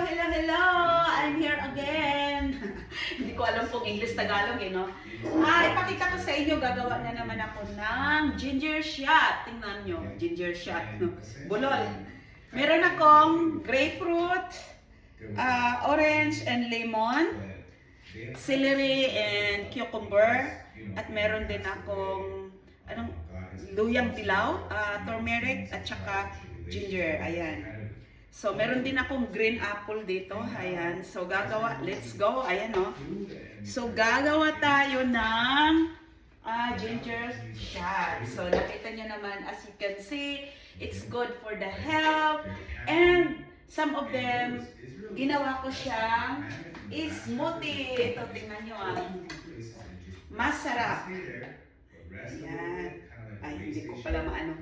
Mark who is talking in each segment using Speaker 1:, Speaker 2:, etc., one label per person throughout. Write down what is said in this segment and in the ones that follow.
Speaker 1: Hello! I'm here again. Hindi ko alam kung English, Tagalog no? Ipakita ko sa inyo, gagawa na naman ako ng ginger shot. Tingnan nyo, ginger shot. Bulol. Meron akong grapefruit, orange and lemon, celery and cucumber, at meron din akong luyang dilaw, turmeric at saka ginger. Ayan. So, meron din akong green apple dito. Ayan. So, let's go. Ayan, no? So, gagawa tayo ng ginger shot. So, nakita nyo naman, as you can see, it's good for the health. And, some of them, ginawa ko siyang smoothie. Ito, tingnan nyo masarap. Ayan. Ay, hindi ko pala maano.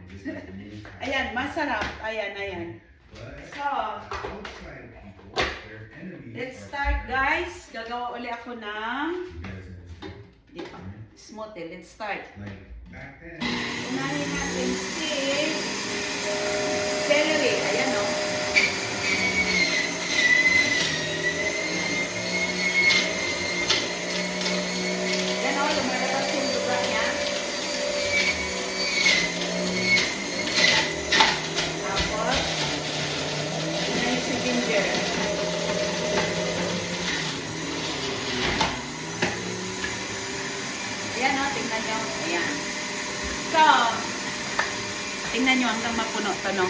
Speaker 1: Ayan, masarap. Ayan. So, let's start guys. Gagawa uli ako ng smoothie. Let's start. Unahin natin si celery. Ayan o. Ayan o, lumalabas yung lugar niya. Ginger. Ayan o, tingnan nyo. Ayan. So, tingnan nyo hanggang mapuno ito, no?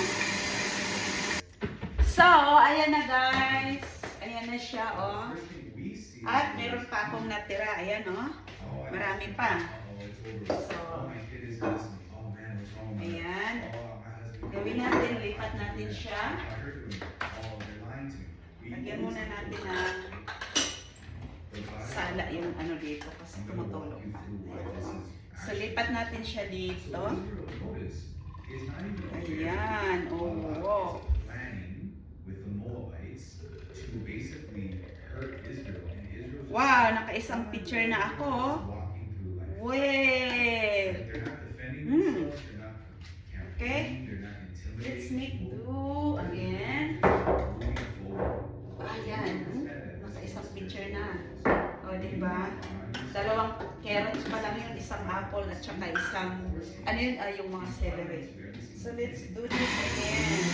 Speaker 1: So, ayan na guys. Ayan na siya, o. At meron pa akong natira. Ayan, o. Marami pa. So, ayan. Gawin natin, lipat natin siya. Lagyan muna natin ng sala yung ano dito kasi tumutulog pa. So, lipat natin siya dito. Ayan. Oh. Wow, naka-isang picture na ako. Wait. Okay. Let's make do again. Ayan. Naka-isang picture na. O, diba? Dalawang carrots pa lang yun, isang apple at saka isang, ano yun? Yung mga celery. So, let's do this again.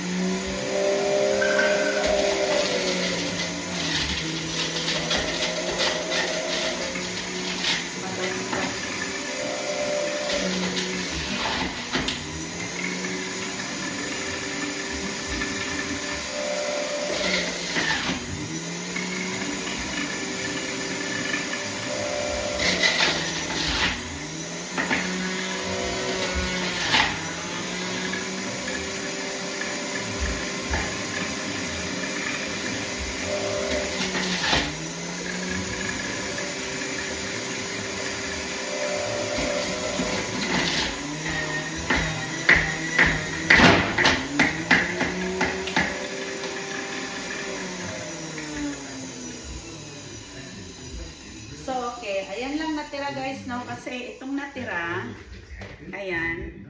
Speaker 1: So, okay. Ayan lang natira guys, no? Kasi itong natira, ayan,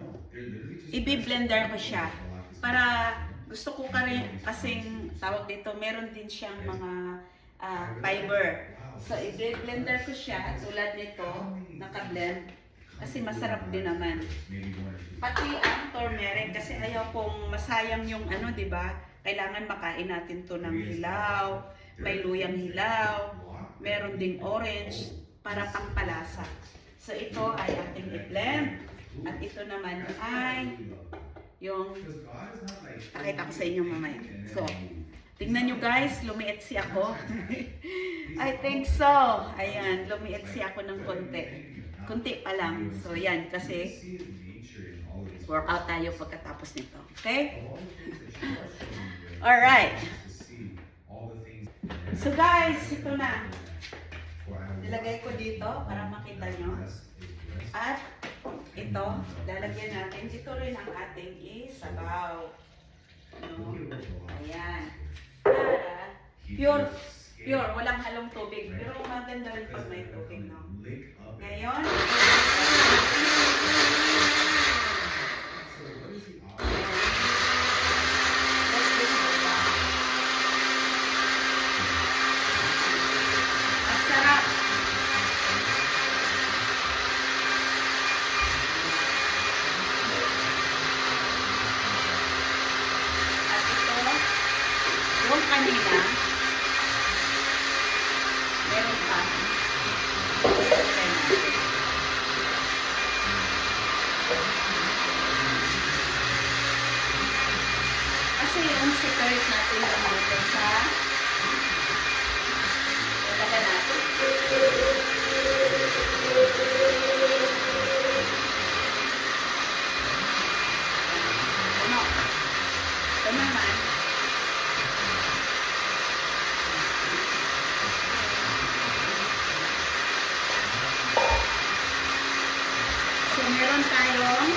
Speaker 1: i-blender ko siya. Para gusto ko kasing tawag dito, meron din siyang mga fiber. So, i-blender ko siya tulad nito, naka-blend. Kasi masarap din naman. Pati ang turmeric, kasi ayaw kong masayang yung ano, diba? Kailangan makain natin to ng hilaw, may luyang hilaw, meron ding orange para pangpalasa. So, ito ay ating i-blend. At ito naman ay yung pakita ko sa inyo mamaya. So, tingnan nyo guys, lumiit ako. I think so. Ayan, lumiit ako ng konti. Konti pa lang. So, yan. Kasi workout tayo pagkatapos nito. Okay? Alright. So guys, ito na. Nilagay ko dito para makita nyo. At ito, lalagyan natin. Ito rin ang ating isabaw. Ayan. Para pure, walang halong tubig. Pero maganda rin pag may tubig, no? Ngayon, kanina. Meron pa. Okay natin. Kasi yung secret natin yung dito sa talaga natin. Ano? Ito naman. So, meron tayong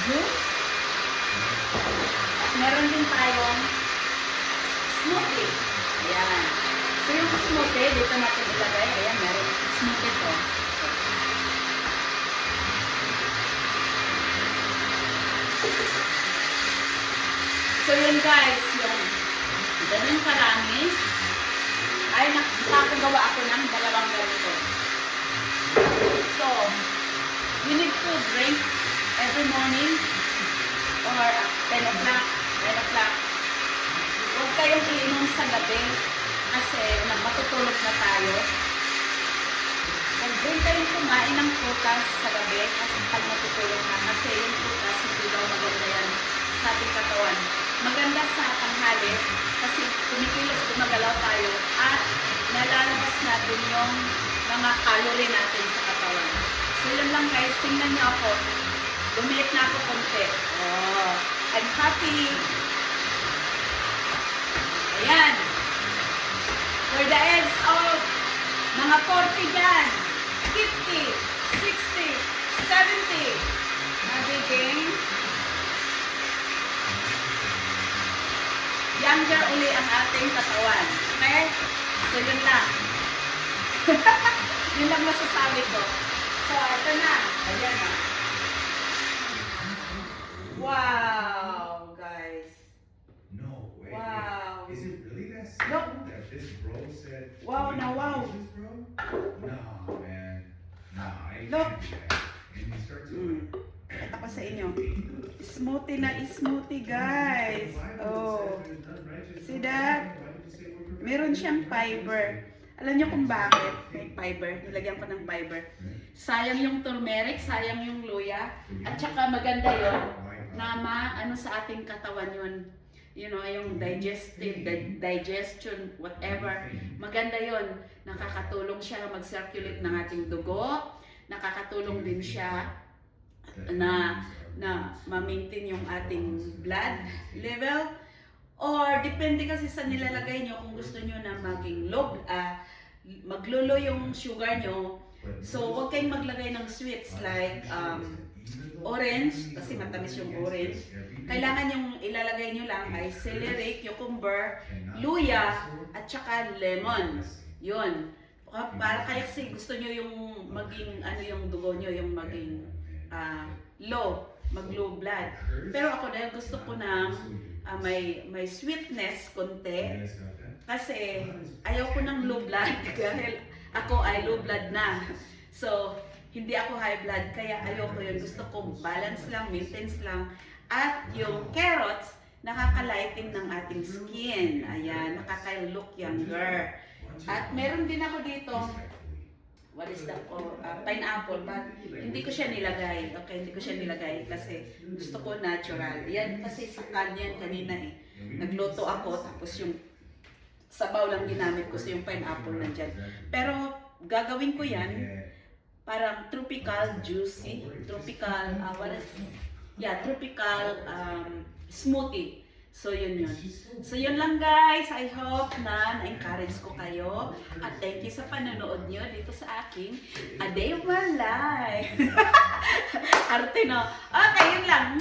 Speaker 1: juice. At meron din tayong smoothie. Ayan. So, yung smoothie, dito natin ilagay. Ayan, meron smoothie to. So, yun guys, yung ganun karami. Ay, nakakagawa ako ng dalawang ganito. So, you need to drink every morning or 10 o'clock, 9 o'clock. Huwag kayong iinom sa gabi kasi matutulog na tayo. Huwag kayong kumain ng prutas sa gabi kasi pag matutulog na kasi yung prutas hindi daw maganda yan sa ating katawan. Maganda sa tanghali kasi kumikilos, gumagalaw tayo at nalalabas natin yung mga calorie natin sa katawan. So yun lang guys, tingnan niyo ako. Lumiit na ako konti. Oh, I'm happy. Ayan. For the ends of mga 40 dyan, 50, 60, 70, nagiging younger uli ang ating katawan. Okay? So yun lang. Yun lang masasabi ko. So, ito na. Ayan na. Wow, guys.
Speaker 2: No way.
Speaker 1: Wow.
Speaker 2: Is it really that
Speaker 1: Look.
Speaker 2: simple that this bro said?
Speaker 1: Wow,
Speaker 2: "You
Speaker 1: now
Speaker 2: can
Speaker 1: wow.
Speaker 2: use this, bro?" No, man. Nah, I
Speaker 1: Look.
Speaker 2: can't do that. And you start to
Speaker 1: Ito ko sa inyo. Smoothie na smoothie, guys. Oh. See that? Meron siyang fiber. Alam niyo kung bakit may fiber? Nilagyan ko ng fiber. Sayang yung turmeric, sayang yung luya. At saka maganda yun na ano sa ating katawan yun. You know, yung digestion, whatever. Maganda yun. Nakakatulong siya mag-circulate ng ating dugo. Nakakatulong din siya na ma-maintain yung ating blood level. Or depende kasi sa nilalagay nyo kung gusto nyo na maging maglulo yung sugar nyo. So, huwag kayong maglagay ng sweets like orange, kasi matamis yung orange. Kailangan yung ilalagay nyo lang ay celery, cucumber, luya, at saka lemon. Yun. Para kasi gusto nyo yung maging, yung dugo nyo, yung maging mag-low blood. Pero ako dahil gusto ko ng may sweetness konti, kasi ayaw ko ng low blood dahil ako ay low blood na. So, hindi ako high blood, kaya ayaw ko yun. Gusto ko balance lang, maintenance lang. At yung carrots, nakaka-lighten ng ating skin. Ayan, nakaka-look younger. At meron din ako dito, what is that? Pineapple, but hindi ko siya nilagay. Okay, hindi ko siya nilagay kasi gusto ko natural. Yan kasi sa kanyan kanina eh. Nagluto ako tapos yung sabaw lang ginamit ko, so yung pineapple nandyan. Pero gagawin ko yan parang tropical juicy, tropical smoothie. So yun. So yun lang guys, I hope na na-encourage ko kayo at thank you sa panonood nyo dito sa aking A Day of My Life. Arte no? Okay, yun lang.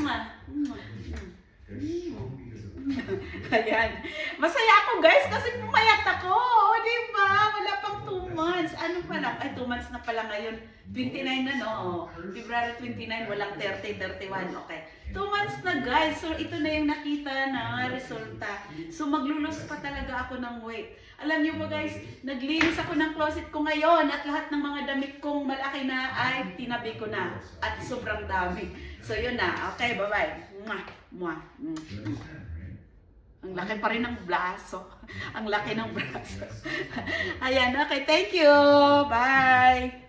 Speaker 1: Ayan. Masaya ako guys kasi pumayat ako. O diba? Wala pang 2 months. Ano pa lang? Ay 2 months na pala ngayon. 29 na no? February 29, walang 30, 31. Okay. 2 months na guys. So ito na yung nakita na resulta. So maglulus pa talaga ako ng weight. Alam niyo ba guys, naglinis ako ng closet ko ngayon at lahat ng mga damit kong malaki na ay tinabi ko na. At sobrang dami. So yun na. Okay, bye-bye. Mwah. Mwah. Ang laki pa rin ng braso. Ang laki ng braso. Ayan, okay. Thank you. Bye.